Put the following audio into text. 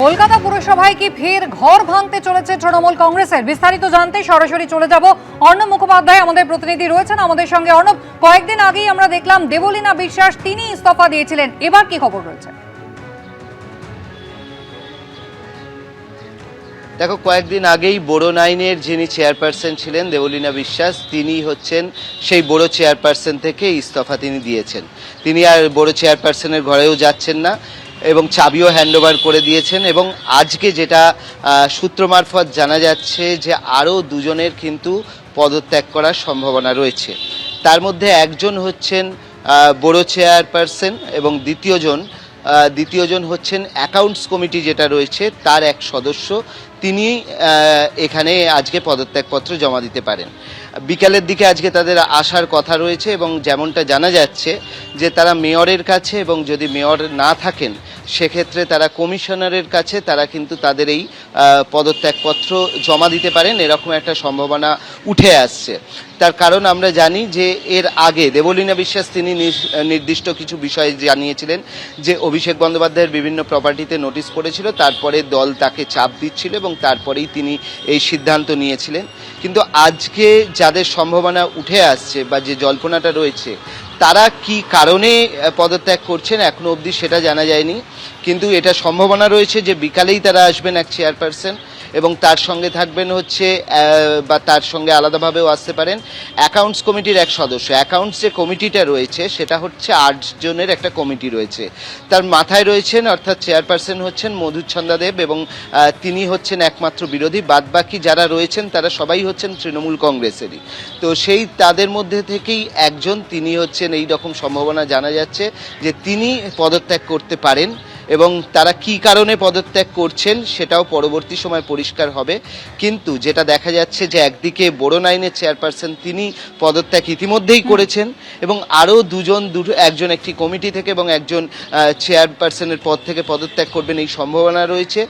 কলকাতা পুরসভায় কি ফের ঘর ভাঙতে চলেছে তৃণমূল কংগ্রেসের? বিস্তারিত জানতে সরাসরি চলে যাব অর্ণব মুখোপাধ্যায় আমাদের প্রতিনিধি রয়েছেন আমাদের সঙ্গে। অর্ণব, কয়েকদিন আগেই আমরা দেখলাম দেবলীনা বিশ্বাস তিনি ইস্তফা দিয়েছিলেন, এবার কি খবর রয়েছে? দেখো, কয়েকদিন আগেই বোরো নাইনের যিনি চেয়ারপারসন ছিলেন দেবলীনা বিশ্বাস, তিনি হচ্ছেন সেই বোরো চেয়ারপারসন থেকে ইস্তফা তিনি দিয়েছেন। তিনি আর বোরো চেয়ারপারসনের ঘরেও যাচ্ছেন না এবং চাবিও হ্যান্ডওভার করে দিয়েছেন। এবং আজকে যেটা সূত্র মারফত জানা যাচ্ছে যে আরও দুজনের কিন্তু পদত্যাগ করার সম্ভাবনা রয়েছে। তার মধ্যে একজন হচ্ছেন বোরো চেয়ারপারসন এবং দ্বিতীয়জন হচ্ছেন অ্যাকাউন্টস কমিটি যেটা রয়েছে তার এক সদস্য। তিনি এখানে আজকে পদত্যাগপত্র জমা দিতে পারেন। বিকালের দিকে আজকে তাদের আসার কথা রয়েছে এবং যেমনটা জানা যাচ্ছে যে তারা মেয়রের কাছে, এবং যদি মেয়র না থাকেন সেক্ষেত্রে তারা কমিশনারের কাছে তারা কিন্তু তাদের এই পদত্যাগপত্র জমা দিতে পারেন, এরকম একটা সম্ভাবনা উঠে আসছে। তার কারণ আমরা জানি যে এর আগে দেবলীনা বিশ্বাস তিনি নির্দিষ্ট কিছু বিষয় জানিয়েছিলেন যে অভিষেক বন্দ্যোপাধ্যায়ের বিভিন্ন প্রপার্টিতে নোটিশ পড়েছিল, তারপরে দল তাকে চাপ দিচ্ছিল এবং তারপরেই তিনি এই সিদ্ধান্ত নিয়েছিলেন। কিন্তু আজকে যাদের সম্ভাবনা উঠে আসছে বা যে জল্পনাটা রয়েছে তারা কি কারণে পদত্যাগ করছেন এখনো অবধি সেটা জানা যায়নি, কিন্তু এটা সম্ভাবনা রয়েছে যে বিকালেই তারা আসবেন এক চেয়ারপারসন এবং তার সঙ্গে থাকবেন হচ্ছে বা তার সঙ্গে আলাদাভাবেও আসতে পারেন অ্যাকাউন্টস কমিটির এক সদস্য। অ্যাকাউন্টস যে কমিটিটা রয়েছে সেটা হচ্ছে 8 জনের একটা কমিটি রয়েছে। তার মাথায় রয়েছেন অর্থাৎ চেয়ারপারসন হচ্ছেন মধুচ্ছন্দা দেব এবং তিনি হচ্ছেন একমাত্র বিরোধী, বাদবাকি যারা রয়েছেন তারা সবাই হচ্ছেন তৃণমূল কংগ্রেসেরই। তো সেই তাদের মধ্যে থেকেই একজন তিনি হচ্ছেন, এই রকম সম্ভাবনা জানা যাচ্ছে যে তিনি পদত্যাগ করতে পারেন। এবং তারা কি কারণে পদত্যাগ করছেন সেটাও পরবর্তী সময় পরিষ্কার হবে। কিন্তু যেটা দেখা যাচ্ছে যে একদিকে বোরো নাইনের চেয়ারপারসন তিনি পদত্যাগ ইতিমধ্যেই করেছেন এবং আরও একজন একটি কমিটি থেকে এবং একজন চেয়ারপারসনের পদ থেকে পদত্যাগ করবেন এই সম্ভাবনা রয়েছে।